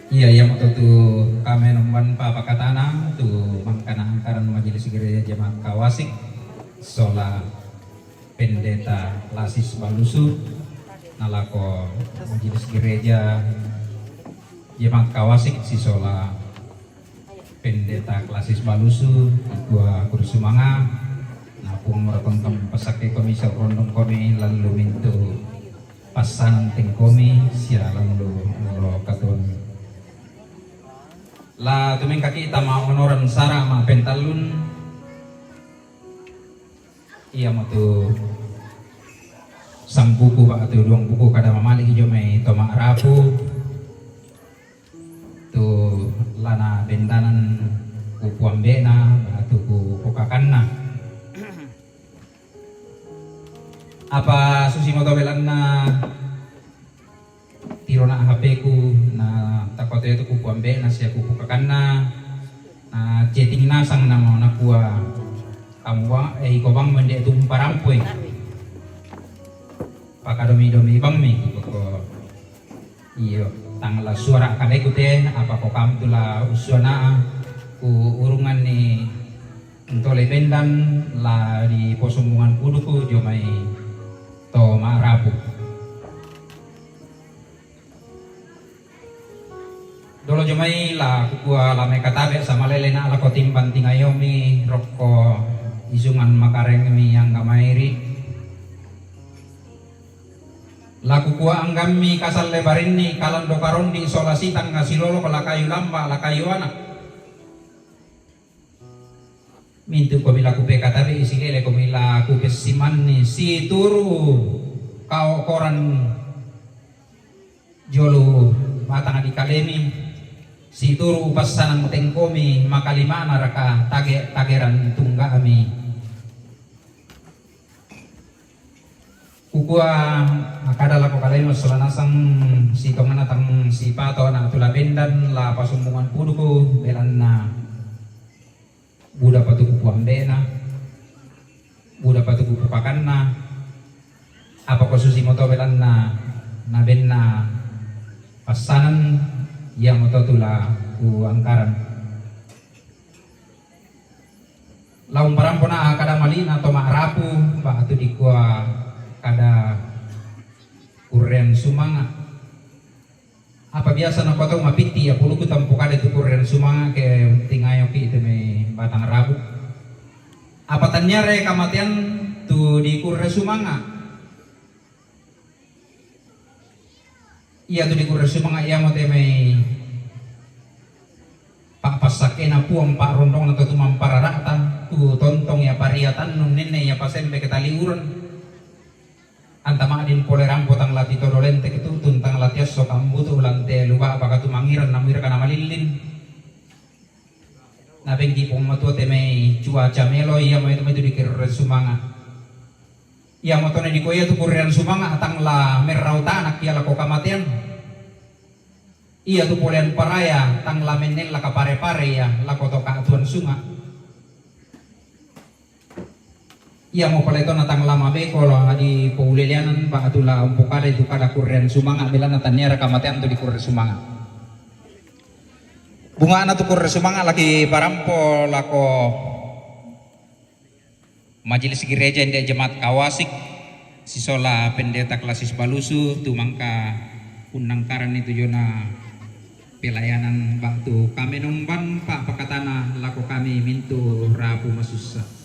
Iya, yang waktu tu kami nomban pakatana tu mangkana angkaran Majelis Gereja Jemaat Kawasik sola pendeta Lasis Balusu nalako Majelis Gereja Jemaat Kawasik si sola pendeta Lasis Balusu gua kursumanga napung merekam pasake komisa rondong komi lalu mintu pasan ting komi sia lalu lo katun la tuming kaki tama onoran sara ma pentalun iya mo tu sang buku ba tu duang buku kada mamali ijo mai toma rapu tu lana bendanan ku puambena atau ku pokakanna apa susi moto belanna tirona HP ku na takoto itu ku puambe na siya ku pukakanna na chatting na sang namo na kuwa kamwa iko bang mende itu parampoy pakadomi-domi bang mi ko iyo tangla suara kadai kute apa ko kam tula usona ku urungan ni ntole bendan la di posumbungan kuduku jomai to marabu dolo jomai la kukua la me katabe sama lele na la kotimban tingayomi rokko isungan makareng mi yang gamairi la kukua anggami kasal lebarini kalan dokaron di isolasi tangga silolo kala kayu lamba la kayu anak mintu ko mila kupe katabe isilele ko mila kupe simanni si turu kau koran jolo batang di kalemi si turu pasanang tengkomi makalimana raka tageran tungga ami kukua akadala ko kalemo solanasang si tonganatang si pato na tula bendan la pasumbungan puduko belan na buda patuku puambena buda patuku pupakanna apa ko susi moto belan na benna pasanan yang moto tula ku angkaran laung parampona kada malina to maarapu ba atu di kuah kada kurren sumanga apa biasa na koto mapiti ya puluku tampu kada tu kurren sumanga ke tingayo ki itu me batang rabu apa tanyare kamatian tu di kurren sumanga iya tu di kurren sumanga iya mo teme pak pasake na puang pak rondong na tu mampararatan tu tontong ya pariatan nun nene ya pasembe ketaliuran antama adin pole rampo tang lati todolente itu tuntang latias so kambutu lante luba baka tu mangiran namir kana malilin na bengki pong matu teme cuaca melo iya mo itu di kurren sumanga iya mo tone di koya tu kurren sumanga tang la merrauta anak iya la ko kamatian iya tu polean paraya tang lamenen la kapare-pare ya la koto kaatuan sunga iya mo pala ito na tang lama beko lo di paulelianan ba atula umpukada itu kada kurren sumanga bilan na tanyara kamatian tu di kurren sumanga bunga na tu kurren sumanga laki parampo lako Majelis Gereja India Jemaat Kawasik sisola pendeta Lasis Balusu tu mangka unangkaran itu jona pelayanan waktu kami nomban pak pakatana laku kami mintu rabu masusa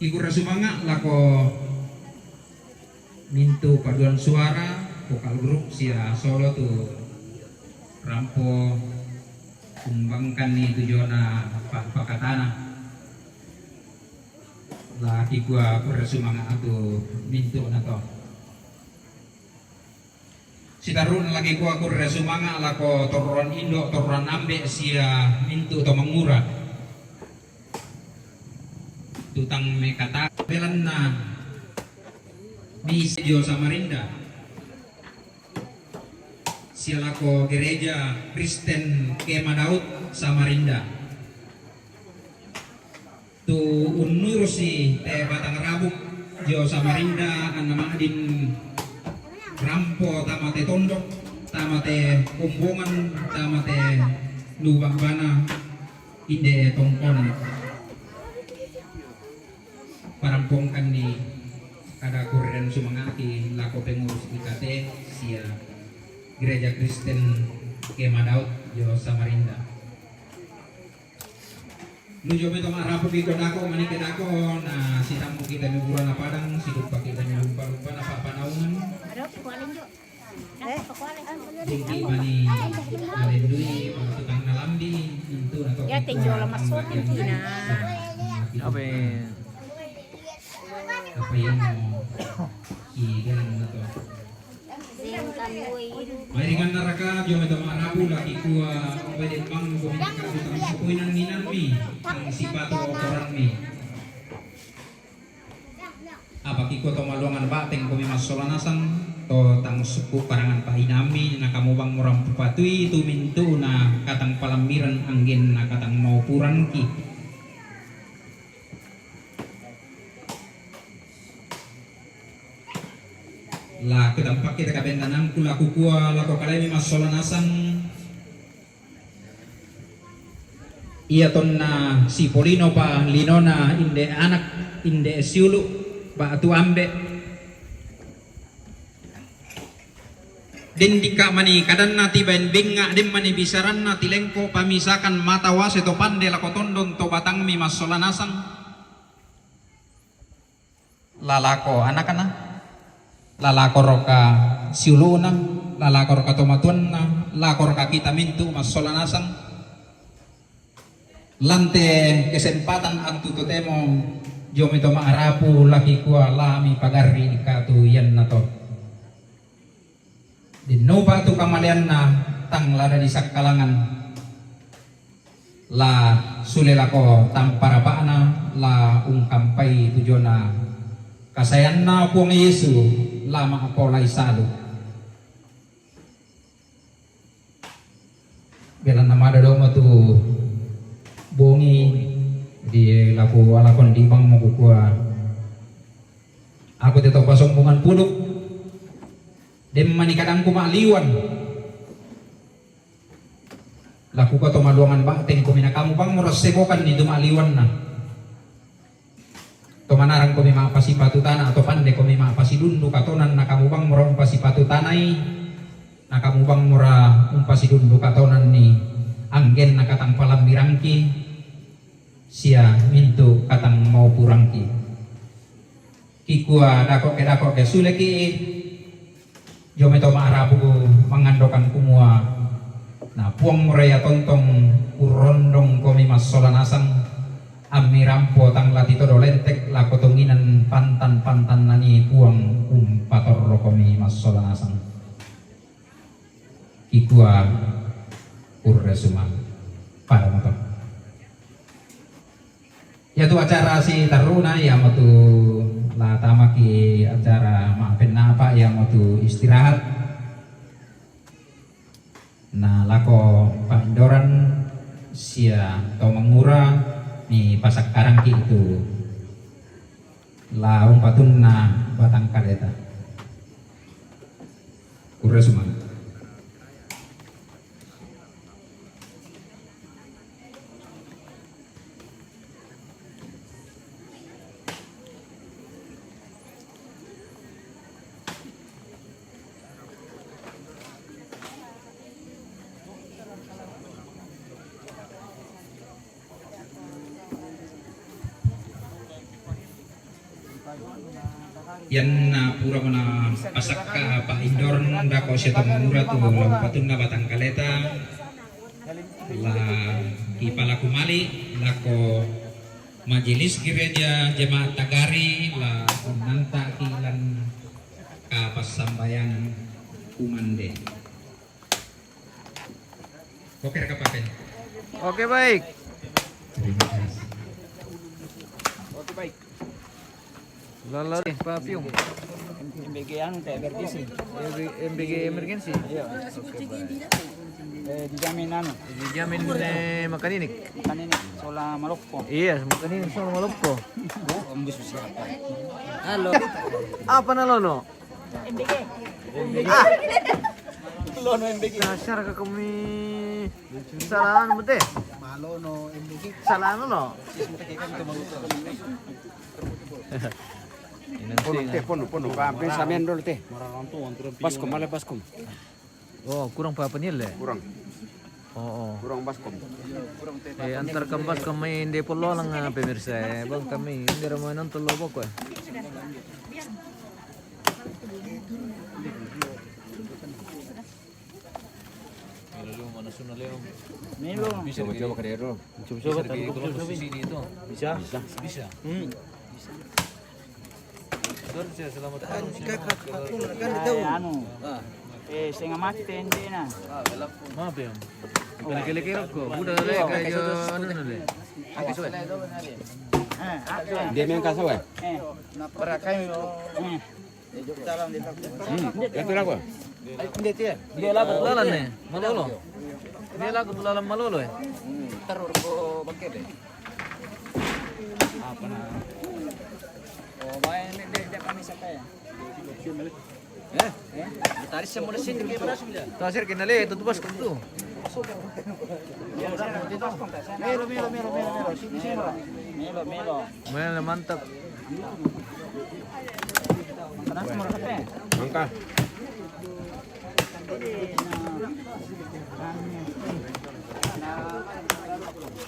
iku rasumanga lako mintu paduan suara vokal grup sia solo tu rampo kumbangkan ni tujona pak pakatana laki gua rasumanga atu mintu nato si tarun lagi ku aku resumanga lako toruan indo toruan ambe sia mintu to mangura tutang mekata belan na Misio Samarinda sia lako gereja Kristen Kema Daud Samarinda tu unur si te batang rabuk Jo Samarinda anama din Rampo tamate tondok tamate kumbungan tamate lubang bana inde tongkon parampongkan di kada kuriran sumangaki lako pengurus IKT sia Gereja Kristen Kemadaut Jo Samarinda. Nujo meto marapo biko dako manike dako na sitamu kita miburan na padang sidup pa kita lumpa-lumpa na papanaungan. Tinggi mani alendui mga tukang nalambi itu na to. Ya tingjo la masukan kina. Apa yang kigan na to. Mainkan neraka jo meto marapo laki kuwa pwede bang buminika utang sukuinan minan mi ang sipato otoran mi. Apa kiko to maluangan bateng kumi masolanasan to tang suku karangan pahinami na kamubang murang pupatui tumintu na katang palamiran angin na katang maupuran ki. La kedampak kita kabentanang kula kukua lako kalemi masolanasan iya ton na si Polino pa linona inde anak inde siulu ba atu ambe din dika mani kadan nati bain benga dim mani bisaran nati lengko pamisakan mata wase to pande lako tondon to batang mi masolanasan lalako anak-anak lalakor ka siuluna lalakor ka tomatuan na lakor ka kita mintu masolanasan lante kesempatan ang tututemo jom ito maarapu laki kuwa lami pagari ikatu yan na to dinuba tu kamalian na tang lada di sakkalangan la sulelako tamparapaan na la ungkampay tujuan na kasayan na po ng Yesu lama ako lay salo bilang nama ada dong tu bongi di laku alakon di bang mo kukua aku tetap pasombongan puduk dem manikadang kumaliwan laku ka to maluangan bateng kumina kamu bang morasebokan di dumaliwan na manarang ko may mapasipatu tanah atau pande ko may mapasidundu katonan nakamubang mura umpasipatu tanay nakamubang mura umpasidundu katonan ni anggen nakatang palammirangki siya mintu katang mau purangki kikua dako ke suleki jome to maarapu mangandokan kumua na puang muraya tontong urondong ko may masolanasang amirampo tang latito dolentek la kotonginan pantan nani puang pator rokomi masolanasang ikua urresuma pada motor ya tu acara si taruna ya matu la tamaki acara maafin apa ya matu istirahat na lako pandoran sia tau mengura ni pasak karangki itu la umpatun na batang kaleta kurresuma yan na pura mana pasak ka pa indor dako siya tumamura tu laupatun na batang kaleta la kipala kumali lako majelis gereja jemaat tagari la nanta kilan ka pasambayan kumande oke kapapen Oke baik. terima kasih. Oke baik. Lalu Papium. MBG anu teh emergency. MBG emergency. Iya. Oke baik. dijamin ano, Dijamin makaninik. kanina, sola malokpo. Iya, makaninik sa malupko. Ambus siya. Halo. Apa na lono? Lono MBG. Dasar ka kami salaan mo te. Malono MBG. Salaan no. Puno. Pensamen dulu teh. Baskom, malah baskom. Oh, kurang papanil eh. Kurang baskom. Antar kambas kami hindi po lang pemirsa eh. Bang kami hindi ramai nonton lobo ko eh. Milo. Bisa coba ke dulu. Coba sini itu. Bisa. Saya selamat Ano. Setengah mati hindi na. Maaf ya. Kira-kira ko. Budak le kayo ano na le. Dia main kasau ya? Para kayo. Yang tu apa? Dia lagu tulalan eh. Malolo. Dia lagu tulalan malolo eh. Terus ko bangkit deh. Apa na? Oh, bayan hindi kami sa kaya. Tarik semua di sini ke beras bila. Tasir kinali itu bas tu. Milo. Mel mantap. Kenapa murah kape? Angka.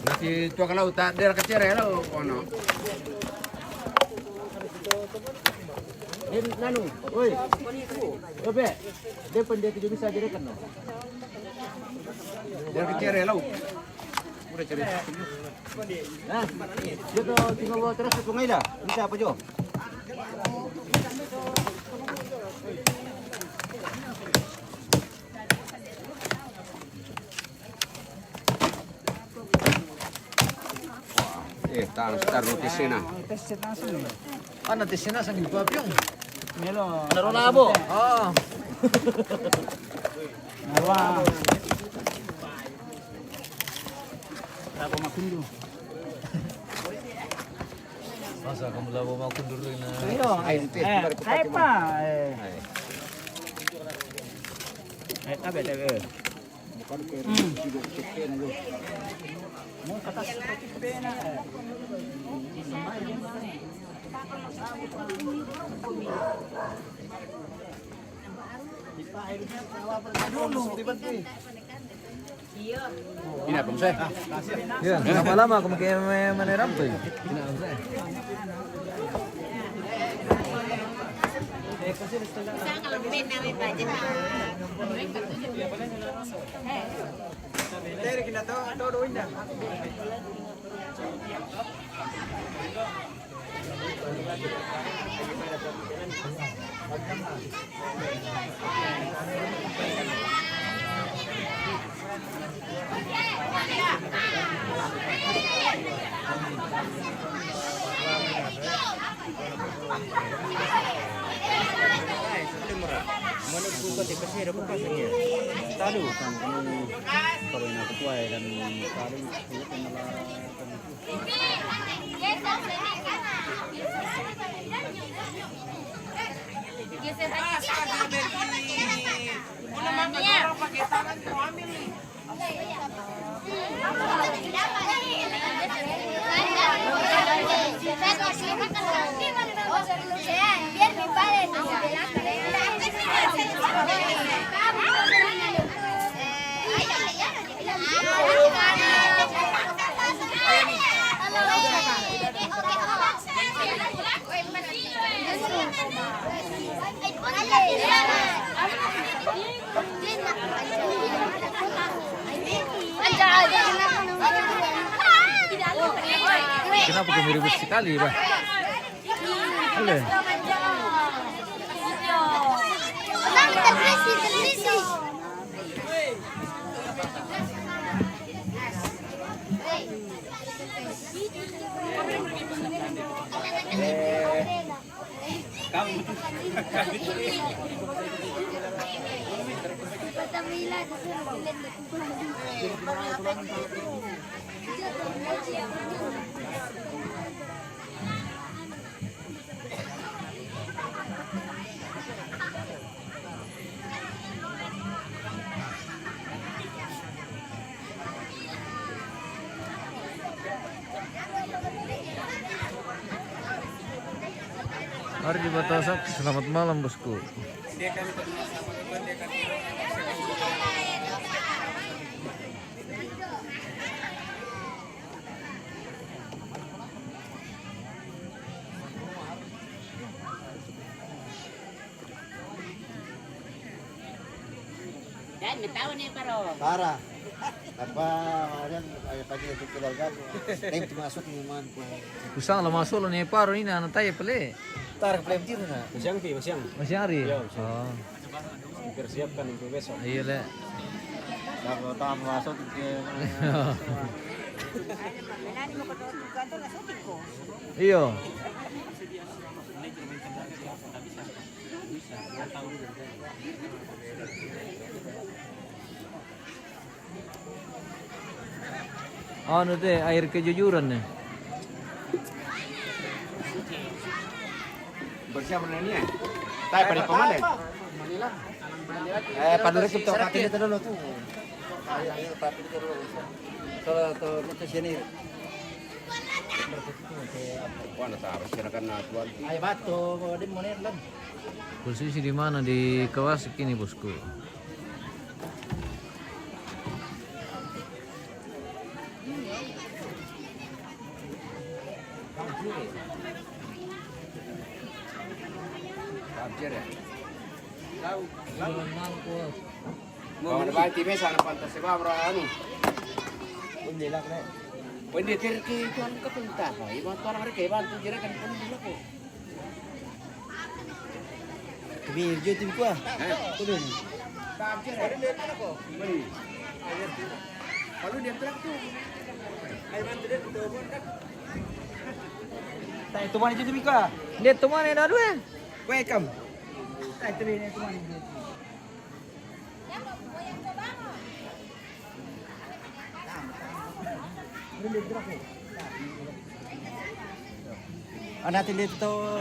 Nanti tua kalau tak daerah kecil ya lo, kono. Nanu, oi. Obe. Depan dia tidak bisa jadi kan. Daerah kecil ya lo. Udah cari. Nah, dia tuh tinggal bawa terus ke sungai dah. Bisa apa Jo? Taruh di sini. Ah nanti sini sambil papyong. Milo. Laro labo. Oh. Nawa. Ako makundu. Masa kamu labo mau kundur na. Milo. Ay pa. Tabe tabe. Mau kata seperti pena. Ini apa saya? Ya, lama-lama kamu kayak meneram tuh. Tahu kan kalau yang aku tuai dan paling biar mi padre no Kenapa kamu ribut sekali, Pak? Boleh. Patamila disuruh bilang Mari di Batasak, selamat malam bosku. Dan tahu nih paro. Para. Apa orang ay pagi itu keluarga. Time masuk ni man ko. Kusang lah masuk lo nih paro ini anak tayo pala. Tar plan tiro na. Masyang pi, masyang. Masih hari. Oh, Persiapkan untuk besok. iya le. Tapos tama masuk ke Iyo. Ano deh, air kejujuran nih. Bersiap mana ni? Tai pada pemane. padahal kita pakai itu dulu tuh. Ayo pakai itu dulu. Kalau kita sini. Wah, nak harus kirakan tuan. Ayo batu, di mana lan? Posisi di mana di Kawasaki ini bosku? Kapjer ya. Mau ada bayi tipe sana pantas sebab orang anu. Hindi lang na. Pwede terki tuan kepentar. Ibu tuan hari ke bantu jera kan pun dulu ko. Kami jauh ko ah. Turun. Kapjer ya. Ada mana ko? Beri. Kalau dia terak tu. Ayo bantu dia tu pun kan. Tayo tuman jauh ko ah. Lihat teman yang ada eh. Welcome. Tayo tuloy na tuman. Natin dito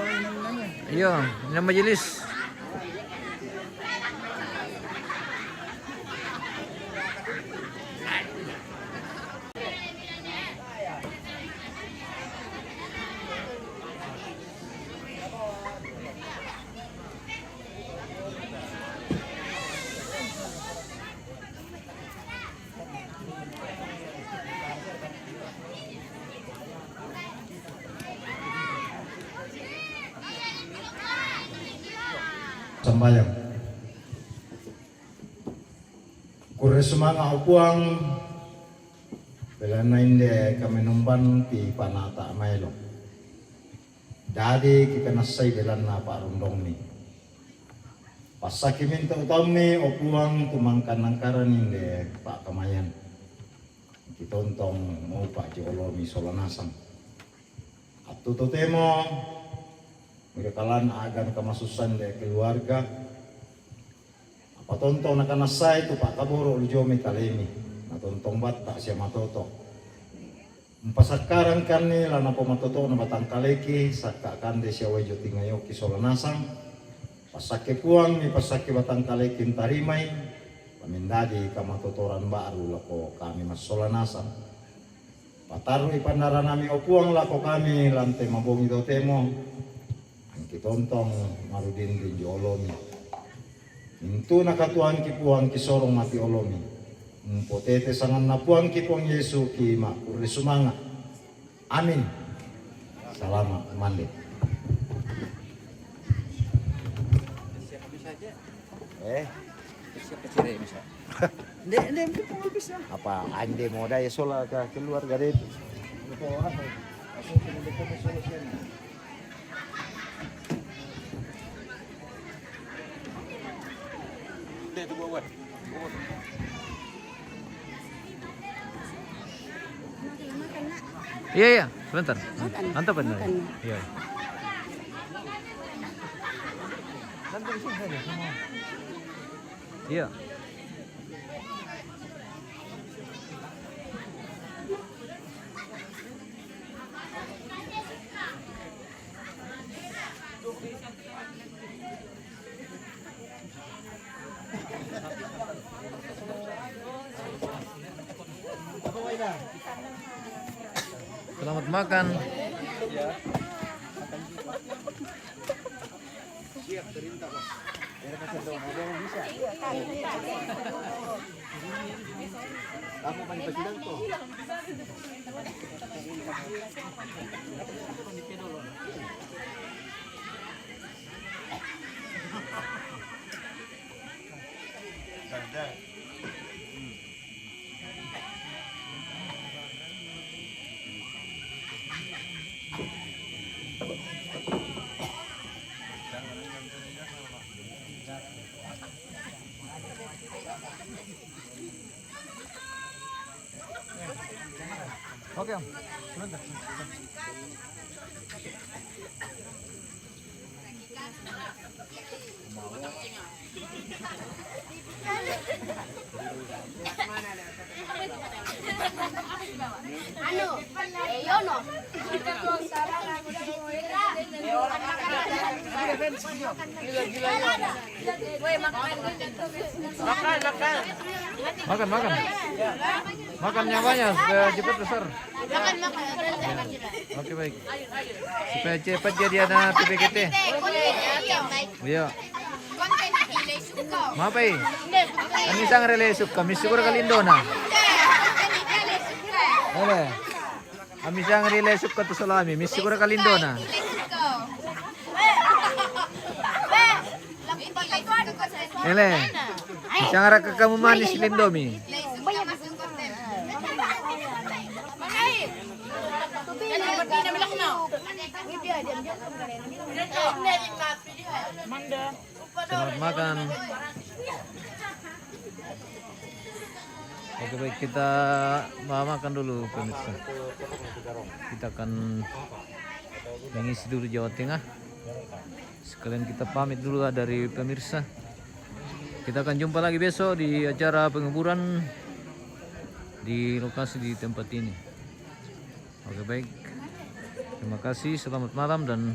Iya, ini majelis. Sambayang. Kure sumanga upuang bela nainde kami numban ti panata mailo. Dadi kita nasay bela na parundong ni. Pasaki minta utami upuang tumangkan ng karaninde pak kamayan. Kitontong mo pa jolomi solanasang. At tututemo merekalan agan kamasusan de keluarga. Apa tontong nakanasay tu pak kaburo ujomi kalemi. Natontong bata siya matoto. Pasakaran kani lana po matoto na batang kaleki saka kande siya wejo tingayo kisolanasang. Pasake puang ni pasake batang kaleki tarimay. Pamindadi kamatotoran baru lako kami masolanasang. Pataru ipandara nami opuang lako kami lante mabongi temo. Kitontong marudin din di olomi. Mintu nakatuan kipuan kisorong mati olomi. Potete sangan napuan kipong Yesu ki makuri sumanga. Amin. Salamat mandi. Siapa ciri bisa? Hindi po bisa. Apa ande moda ya sola ka keluarga dito. Ito ano. Ako pinili ko sa solusyon. Itu buat. Iya iya, sebentar. Mantap benar. Iya. Nanti di sini saja semua. Iya. Selamat makan. Ako pa ni Presidente ko. Oke, Om. Ano? Yun o. Makan, makan. Makan yang banyak supaya cepat besar. Makan. Oke, baik. Supaya cepat jadi anak PPKT. Iya. Maaf, kami sang relesuk kami siguro kalindona. Ole. Kami sang relesuk ka to salami, mis siguro kalindona. Ele. Isang ara ka kamu manis lindomi. Selamat makan. Oke, baik, kita makan dulu pemirsa. Kita akan mengisi dulu Jawa Tengah. Sekalian kita pamit dulu dari pemirsa. Kita akan jumpa lagi besok di acara penguburan di lokasi di tempat ini. Oke, baik. Terima kasih, selamat malam dan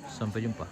sampai jumpa.